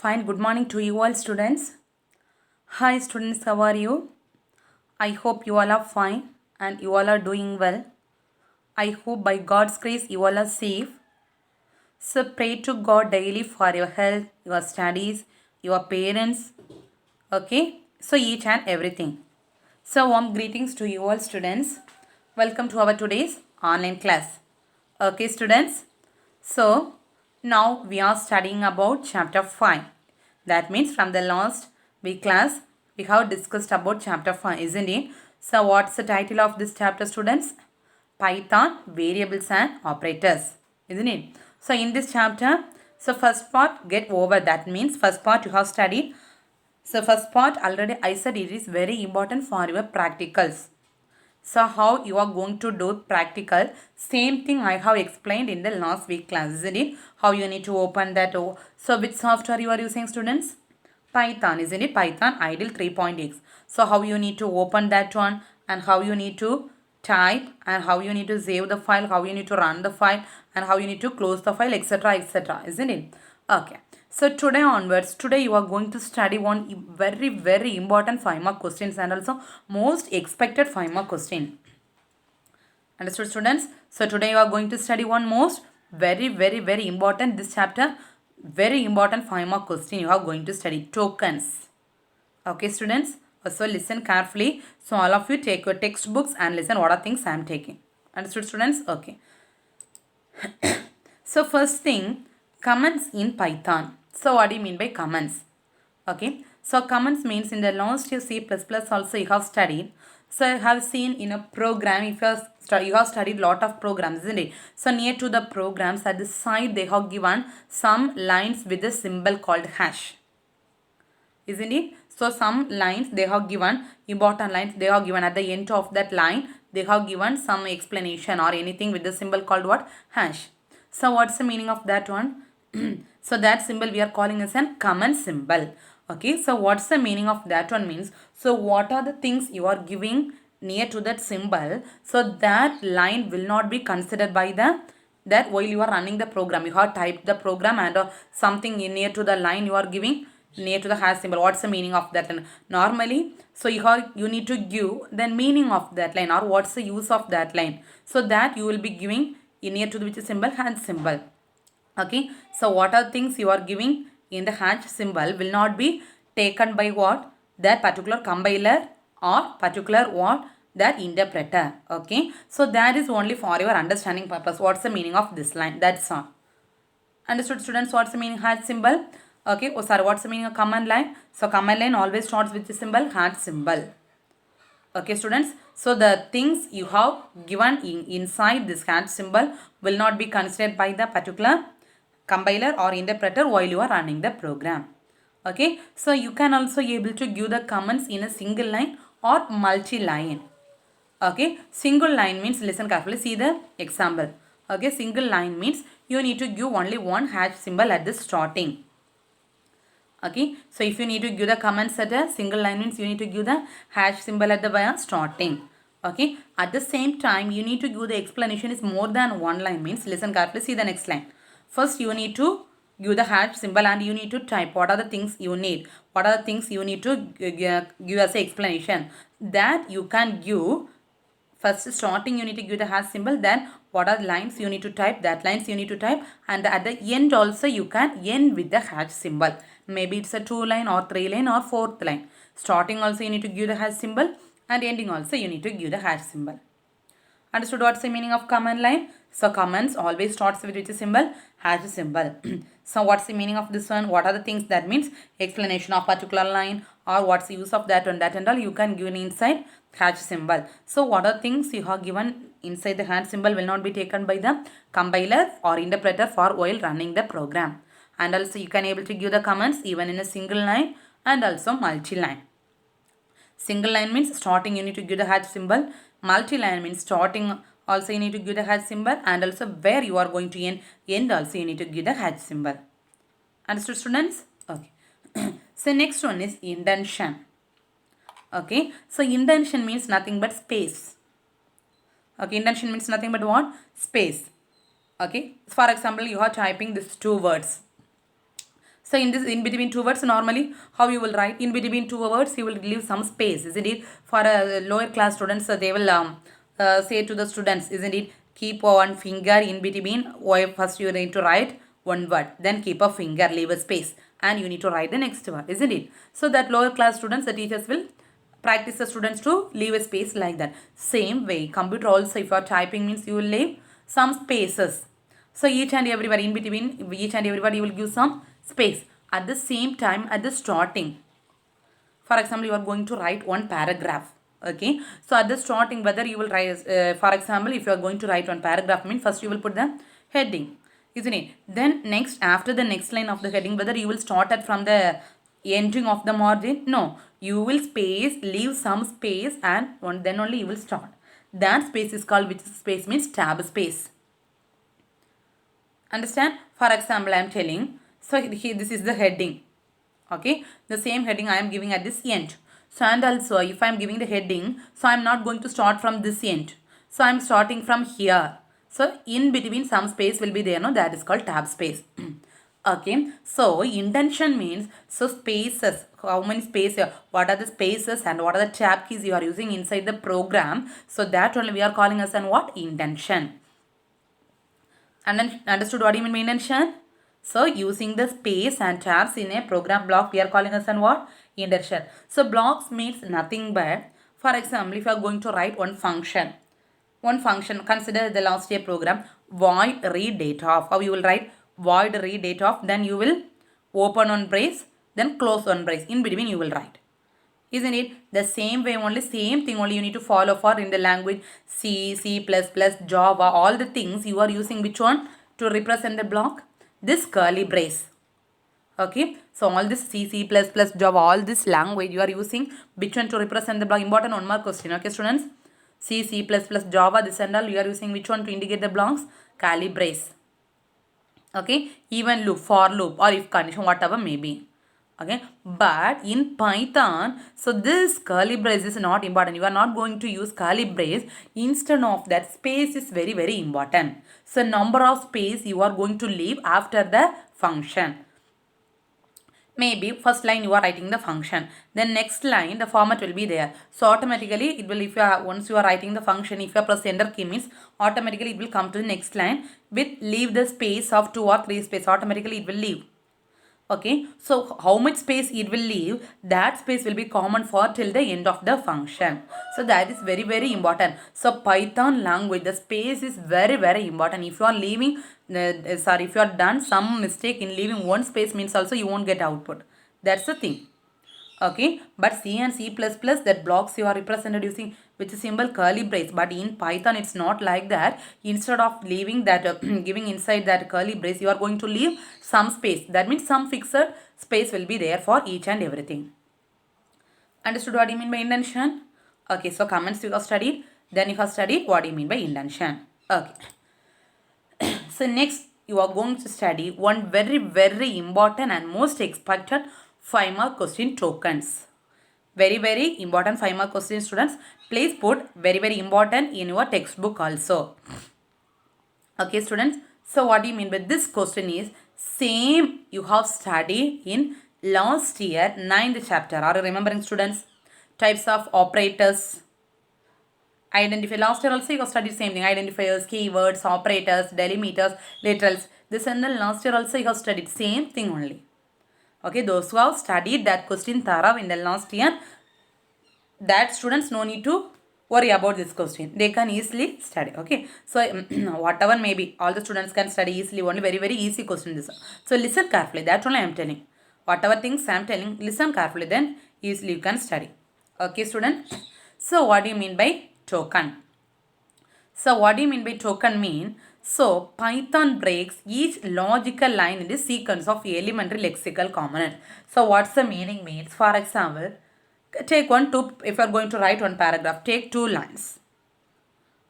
Fine, good morning to you all students. Hi students, how are you? I hope you all are fine and you all are doing well. I hope by God's grace you all are safe. So pray to God daily for your health, your studies, your parents, okay? So each and everything. So warm greetings to you all students. Welcome to our today's online class. Okay students? So now we are studying about chapter 5. That means from the last week class we have discussed about chapter 5, isn't it? So what's the title of this chapter students? Python variables and operators, isn't it? So in this chapter, so first part get over, that means first part you have studied. So first part already I said it is very important for your practicals. So how you are going to do practical, same thing I have explained in the last week class, isn't it? How you need to open that. So which software you are using students? Python, isn't it? Python idle 3.x. So how you need to open that one and how you need to type and how you need to save the file, how you need to run the file and how you need to close the file, etc., isn't it? Okay. So today onwards, today you are going to study one very important 5 mark questions and also most expected 5 mark question. Understood students? So today you are going to study one most very important this chapter, very important 5 mark question you are going to study, tokens. Okay students? So listen carefully. So all of you take your textbooks and listen what are things I am taking. Understood students? Okay. So first thing, comments in Python. So what do you mean by comments? Okay. So comments means in the last year C++ also you have studied. So I have seen in a program, if you have studied lot of programs, isn't it? So near to the programs at the side they have given some lines with a symbol called hash, isn't it? So some lines they have given, important lines they have given at the end of that line, they have given some explanation or anything with the symbol called what? Hash. So what's the meaning of that one? So that symbol we are calling as a comment symbol. Okay, so what's the meaning of that one means? So what are the things you are giving near to that symbol? So that line will not be considered by the that while you are running the program. You have typed the program and something in near to the line you are giving near to the hash symbol. What's the meaning of that line? Normally, so you need to give the meaning of that line or what's the use of that line. So that you will be giving in near to the which symbol? Hash symbol. Okay, so what are things you are giving in the hash symbol will not be taken by what? That particular compiler or particular what? That interpreter. Okay, so that is only for your understanding purpose. What's the meaning of this line? That's all. Understood students, what's the meaning hash symbol? Okay, oh sorry, what's the meaning of command line? So command line always starts with the symbol hash symbol. Okay students, so the things you have given inside this hash symbol will not be considered by the particular compiler or interpreter while you are running the program. Okay, so you can also able to give the comments in a single line or multi-line. Okay, single line means, listen carefully, see the example. Okay, single line means you need to give only one hash symbol at the starting. Okay, so if you need to give the comments at a single line means you need to give the hash symbol at the starting. Okay, at the same time you need to give the explanation is more than one line means, listen carefully, see the next line. First you need to give the hash symbol and you need to type what are the things you need, what are the things you need to give as an explanation. That you can give. First starting you need to give the hash symbol, then what are the lines you need to type, that lines you need to type, and at the end also you can end with the hash symbol. Maybe it's a 2 line or 3 line or 4th line. Starting also you need to give the hash symbol and ending also you need to give the hash symbol. Understood what's the meaning of command line? So comments always starts with which symbol? Hash symbol. So what's the meaning of this one? What are the things that means? Explanation of particular line or what's the use of that one, that and all you can give inside hash symbol. So what are things you have given inside the hash symbol will not be taken by the compiler or interpreter for while running the program. And also you can able to give the comments even in a single line and also multi-line. Single line means starting you need to give the hash symbol. Multi-line means starting also you need to give the hash symbol and also where you are going to end also you need to give the hash symbol. Understood students? Okay. So next one is indentation. Okay. So indentation means nothing but space. Okay. Indentation means nothing but what? Space. Okay. For example, you are typing these two words. So in this, in between two words, normally how you will write? In between two words, you will leave some space, isn't it? For lower class students, they will say to the students, isn't it? Keep one finger in between. Why first you need to write one word, then keep a finger, leave a space, and you need to write the next word, isn't it? So that lower class students, the teachers will practice the students to leave a space like that. Same way, computer also, if you are typing means you will leave some spaces. So each and everybody in between, each and everybody you will give some space. At the same time, at the starting, for example, you are going to write one paragraph. Okay. So at the starting, whether you will write, for example, if you are going to write one paragraph, mean first you will put the heading, isn't it? Then next, after the next line of the heading, whether you will start it from the ending of the margin, no, you will space, leave some space, and then only you will start. That space is called, which space means tab space. Understand? For example, I am telling, so here this is the heading. Okay, the same heading I am giving at this end. So and also if I am giving the heading, so I am not going to start from this end. So I am starting from here. So in between some space will be there, no, that is called tab space. Okay, so indentation means, so spaces, how many spaces, what are the spaces and what are the tab keys you are using inside the program. So that only we are calling as an what? Indentation. And then understood what do you mean by indentation? So using the space and tabs in a program block, we are calling as an what? Indentation. So blocks means nothing but, for example, if you are going to write one function, consider the last year program, void read data of. How you will write? Void read data of, then you will open one brace, then close one brace. In between you will write. Isn't it? The same way only, same thing only you need to follow for in the language C, C++, Java, all the things you are using which one to represent the block? This curly brace. Okay. So all this C, C++, Java, all this language you are using which one to represent the block? Important one more question. Okay students? C, C++, Java, this and all you are using which one to indicate the blocks? Curly brace. Okay. Even loop, for loop or if condition, whatever may be. Okay, but in Python, so this curly brace is not important. You are not going to use curly brace. Instead of that, space is very, very important. So number of space you are going to leave after the function. Maybe first line you are writing the function, then next line the format will be there. So automatically it will, if you are, once you are writing the function, if you press enter key means automatically it will come to the next line with leave the space of 2 or 3 space. Automatically it will leave. Okay, so how much space it will leave, that space will be common for till the end of the function. So that is very, very important. So Python language, the space is very, very important. If you are leaving, if you are done some mistake in leaving one space means also you won't get output. That's the thing. Okay, but C and C++ that blocks you are represented using which is symbol curly brace, but in Python it's not like that. Instead of leaving that giving inside that curly brace, you are going to leave some space. That means some fixed space will be there for each and everything. Understood what do you mean by indentation? Okay, so comments you have studied, then you have studied what do you mean by indentation. Okay. So next you are going to study one very, very important and most expected 5-mark question, tokens. Very, very important 5-mark question, students. Please put very, very important in your textbook also. Okay students. So what do you mean by this question is same you have studied in last year 9th chapter. Are you remembering students? Types of operators. Identify. Last year also you have studied same thing. Identifiers, keywords, operators, delimiters, literals. This and the last year also you have studied same thing only. Okay, those who have studied that question thorough in the last year, that students no need to worry about this question. They can easily study. Okay, so whatever may be, all the students can study easily. Only very, very easy question this. So listen carefully. That's only I am telling. Whatever things I am telling, listen carefully. Then easily you can study. Okay, student. So what do you mean by token? So what do you mean by token mean? So Python breaks each logical line into sequence of elementary lexical component. So what's the meaning means? For example, take if you are going to write one paragraph, take 2 lines.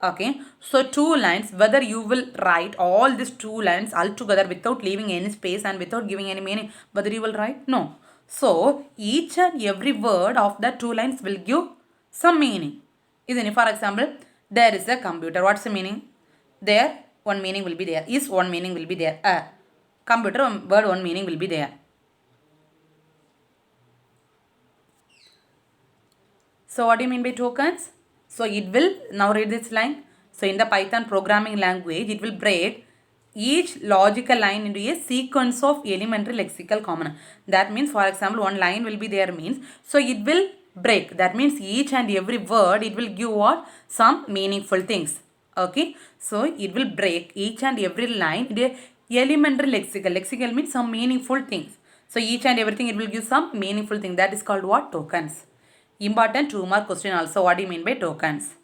Okay, so 2 lines, whether you will write all these 2 lines altogether without leaving any space and without giving any meaning, whether you will write? No. So each and every word of the 2 lines will give some meaning. Isn't it? For example, there is a computer. What's the meaning? There, one meaning will be there. Is one meaning will be there. Computer, word, one meaning will be there. So what do you mean by tokens? So it will, now read this line. So in the Python programming language, it will break each logical line into a sequence of elementary lexical component. That means, for example, one line will be there means, so it will break. That means each and every word, it will give what? Some meaningful things. Okay. So it will break each and every line into a elementary lexical. Lexical means some meaningful things. So each and everything, it will give some meaningful thing. That is called what? Tokens. Important 2-mark question also. What do you mean by tokens?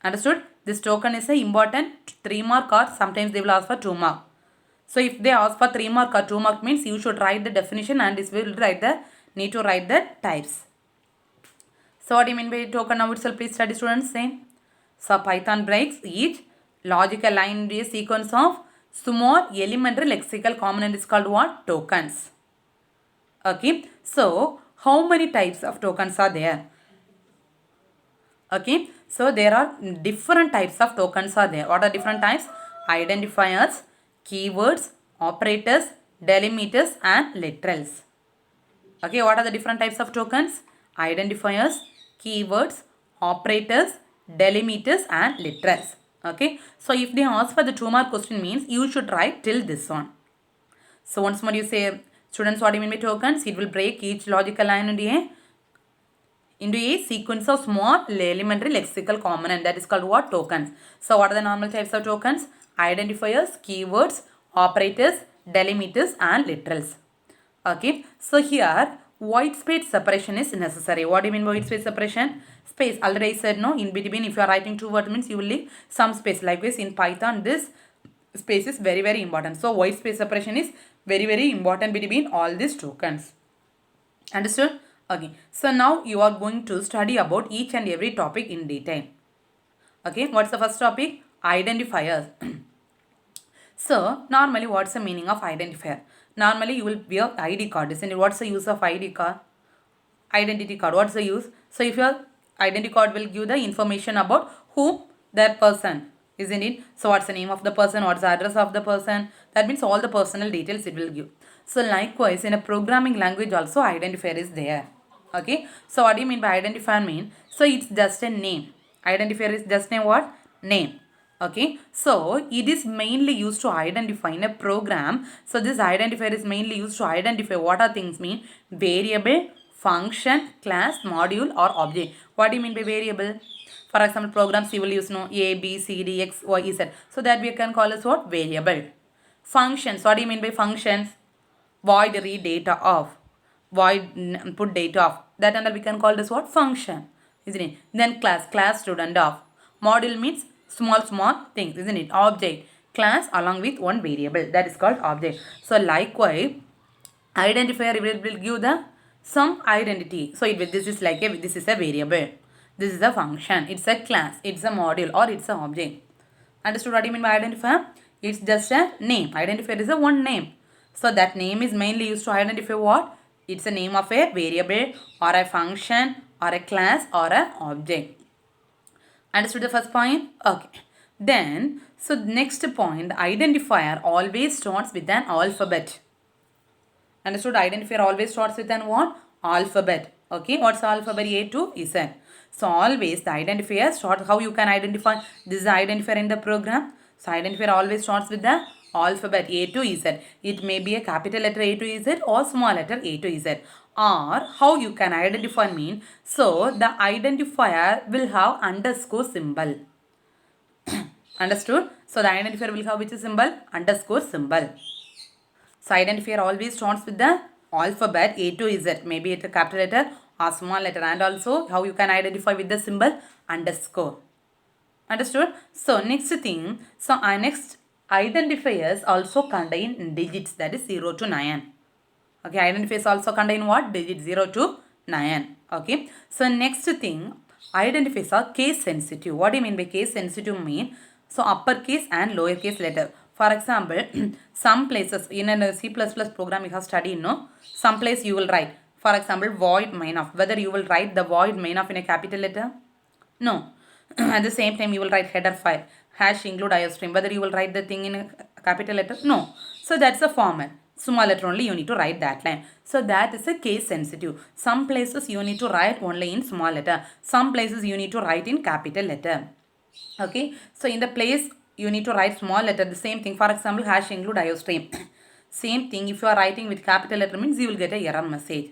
Understood? This token is a important 3-mark or sometimes they will ask for 2-mark. So if they ask for 3-mark or 2-mark means you should write the definition and this will write the, need to write the types. So what do you mean by token now itself? Please study students, same. So Python breaks each logical line into a sequence of small elementary lexical component is called what? Tokens. Okay. So how many types of tokens are there? Okay. So there are different types of tokens are there. What are different types? Identifiers, keywords, operators, delimiters and literals. Okay. What are the different types of tokens? Identifiers, keywords, operators, delimiters and literals. Okay. So if they ask for the 2-mark question means you should write till this one. So once more you say, students, what do you mean by tokens? It will break each logical line into a sequence of small elementary lexical component. That is called what? Tokens. So what are the normal types of tokens? Identifiers, keywords, operators, delimiters and literals. Okay. So here white space separation is necessary. What do you mean by white space separation? Space. Already I said no. In between, if you are writing 2 words means you will leave some space. Likewise in Python, this space is very, very important. So white space separation is very, very important between all these tokens. Understood? Okay. So now you are going to study about each and every topic in detail. Okay. What's the first topic? Identifiers. So normally what's the meaning of identifier? Normally you will wear ID card. Isn't it? What's the use of ID card? Identity card. What's the use? So if your identity card will give the information about who that person. Isn't it? So what's the name of the person? What's the address of the person? That means all the personal details it will give. So likewise in a programming language also identifier is there. Okay. So what do you mean by identifier mean? So it's just a name. Identifier is just a what? Name. Okay. So it is mainly used to identify in a program. So this identifier is mainly used to identify what are things mean? Variable, function, class, module or object. What do you mean by variable? For example, programs you will use no A, B, C, D, X, Y, Z. So that we can call as what? Variable. Functions. What do you mean by functions? Void read data of. Void put data of. That and we can call this what? Function. Isn't it? Then class student of. Module means small things. Isn't it? Object. Class along with one variable. That is called object. So likewise, identifier will give the some identity. So this is like this is a variable. This is a function. It's a class. It's a module or it's an object. Understood what you mean by identifier? It's just a name. Identifier is a one name. So that name is mainly used to identify what? It's a name of a variable or a function or a class or an object. Understood the first point? Okay. Then, so next point, the identifier always starts with an alphabet. Understood? Identifier always starts with an what? Alphabet. Okay. What's alphabet? A to Z. So always the identifier starts. How you can identify? This is the identifier in the program. So identifier always starts with the alphabet A to Z. It may be a capital letter A to Z or small letter A to Z. Or how you can identify mean? So the identifier will have underscore symbol. Understood? So the identifier will have which symbol? Underscore symbol. So identifier always starts with the alphabet A to Z. Maybe it's a capital letter or small letter. And also how you can identify with the symbol underscore. Understood? So next thing. So our next identifiers also contain digits, that is 0 to 9. Okay. Identifiers also contain what? Digits 0 to 9. Okay. So next thing. Identifiers are case sensitive. What do you mean by case sensitive mean? So uppercase and lowercase letter. For example, some places in a C++ program you have studied, no? Some place you will write. For example, void main of. Whether you will write the void main of in a capital letter? No. At the same time, you will write header file. Hash include iostream. Whether you will write the thing in a capital letter? No. So that's a format. Small letter only you need to write that line. So that is a case sensitive. Some places you need to write only in small letter. Some places you need to write in capital letter. Okay. So in the place you need to write small letter, the same thing. For example, hash include iostream. Same thing, if you are writing with capital letter means you will get a error message.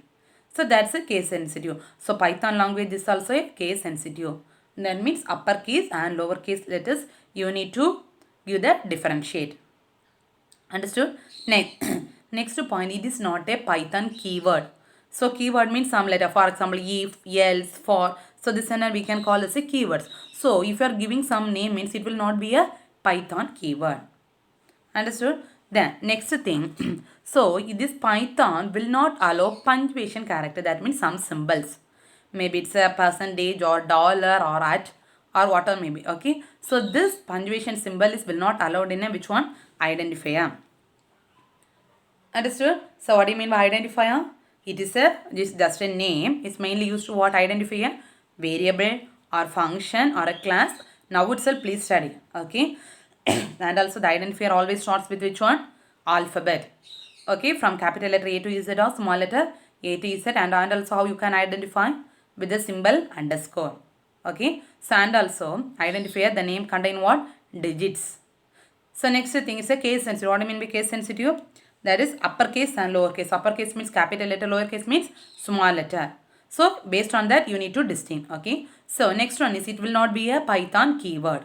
So that's a case sensitive. So Python language is also a case sensitive. That means uppercase and lowercase letters you need to give the differentiate. Understood? Next, next point, it is not a Python keyword. So keyword means some letter. For example, if, else, for. So this one we can call as a keywords. So if you are giving some name means it will not be a Python keyword. Understood? Then next thing. So this Python will not allow punctuation character. That means some symbols. Maybe it's a percentage or dollar or at or whatever maybe. Okay. So this punctuation symbol is will not allowed in a which one? Identifier. Understood? So what do you mean by identifier? It is just a name. It's mainly used to what identifier? Variable or function or a class. Now itself please study. Okay. And also the identifier always starts with which one? Alphabet. Okay. From capital letter A to Z or small letter A to Z, and also how you can identify with the symbol underscore. Okay. So and also identifier, the name contain what? Digits. So next thing is a case sensitive. What do you mean by case sensitive? That is uppercase and lowercase. Uppercase means capital letter, lowercase means small letter. So based on that you need to distinct. Okay. So next one is it will not be a Python keyword.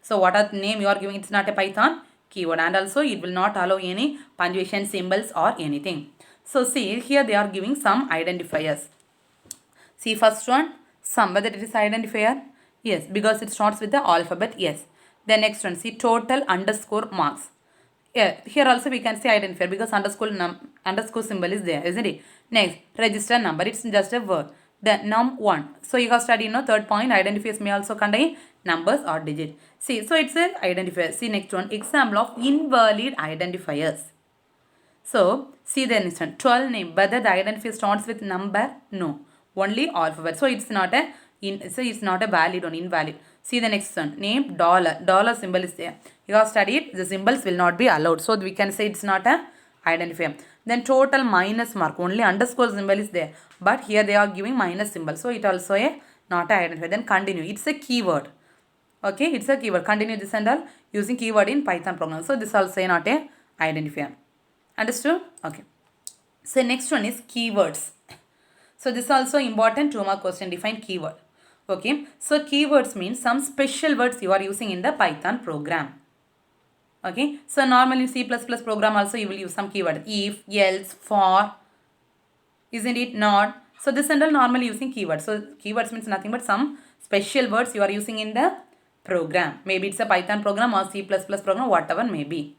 So what are the name you are giving? It's not a Python keyword, and also it will not allow any punctuation symbols or anything. So see here they are giving some identifiers. See first one, some, whether it is identifier. Yes, because it starts with the alphabet. Yes. The next one, see total underscore marks. Yeah, here also we can say identifier because underscore symbol is there, isn't it? Next, register number. It's just a word. The num1. So you have studied, third point, identifiers may also contain numbers or digits. See, so it's a identifier. See next one, example of invalid identifiers. So see the next one, 12 name. Whether the identifier starts with number? No, only alphabet. So it's not a it's not a valid or invalid. See the next one, name dollar. Dollar symbol is there. You have studied the symbols will not be allowed. So we can say it's not a identifier. Then total minus mark. Only underscore symbol is there. But here they are giving minus symbol. So it also a not a identifier. Then continue. It's a keyword. Okay, it's a keyword. Continue this and all using keyword in Python program. So this also not a identifier. Understood? Okay. So next one is keywords. So this is also important 2-mark question. Define keyword. Okay. So keywords means some special words you are using in the Python program. Okay. So normally in C++ program also you will use some keyword. If, else, for, isn't it, not. So this and all normally using keywords. So keywords means nothing but some special words you are using in the program. Maybe it's a Python program or C++ program, whatever may be.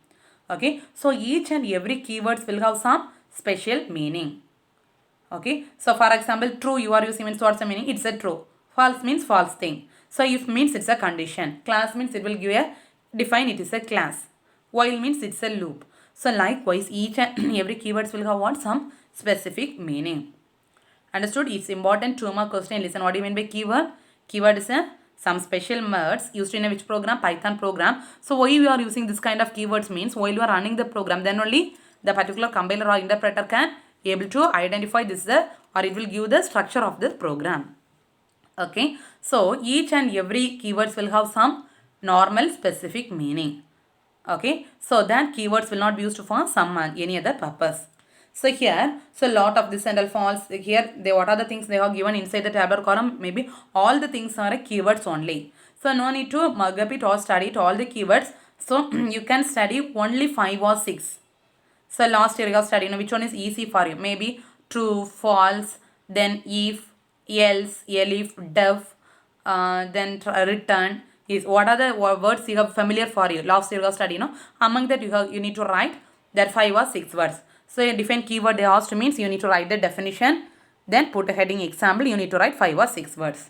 Okay. So each and every keywords will have some special meaning. Okay. So for example, true you are using means what's the meaning? It's a true. False means false thing. So if means it's a condition. Class means it will give a define it is a class. While means it's a loop. So likewise each and every keywords will have what? Some specific meaning. Understood? It's important 2-mark question. Listen, what do you mean by keyword? Keyword is some special words used in a which program? Python program. So why you are using this kind of keywords means while you are running the program, then only the particular compiler or interpreter can able to identify this or it will give the structure of the program. Okay. So each and every keywords will have some normal specific meaning. Okay. So then keywords will not be used for some any other purpose. So here, so lot of this and all false. Here, what are the things they have given inside the tabular column? Maybe all the things are keywords only. So no need to mug up it or study it all the keywords. So you can study only 5 or 6. So last year you have studied, which one is easy for you? Maybe true, false, then if, else, elif, def, then return. Is what are the words you have familiar for you? Last year you have studied, among that you need to write that 5 or 6 words. So a different keyword they asked means you need to write the definition, then put a heading example, you need to write 5 or 6 words.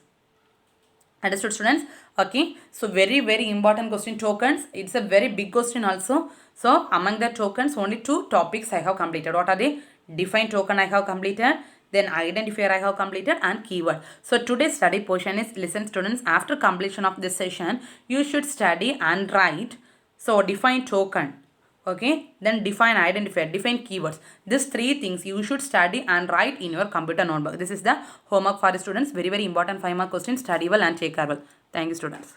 Understood, students? Okay. So very important question, tokens. It's a very big question also. So among the tokens only 2 topics I have completed. What are they? Define token I have completed. Then identifier I have completed and keyword. So today's study portion is, listen students, after completion of this session you should study and write. So define token. Okay, then define identifier, define keywords. These three things you should study and write in your computer notebook. This is the homework for the students. Very important 5 mark question. Study well and take care well. Thank you, students.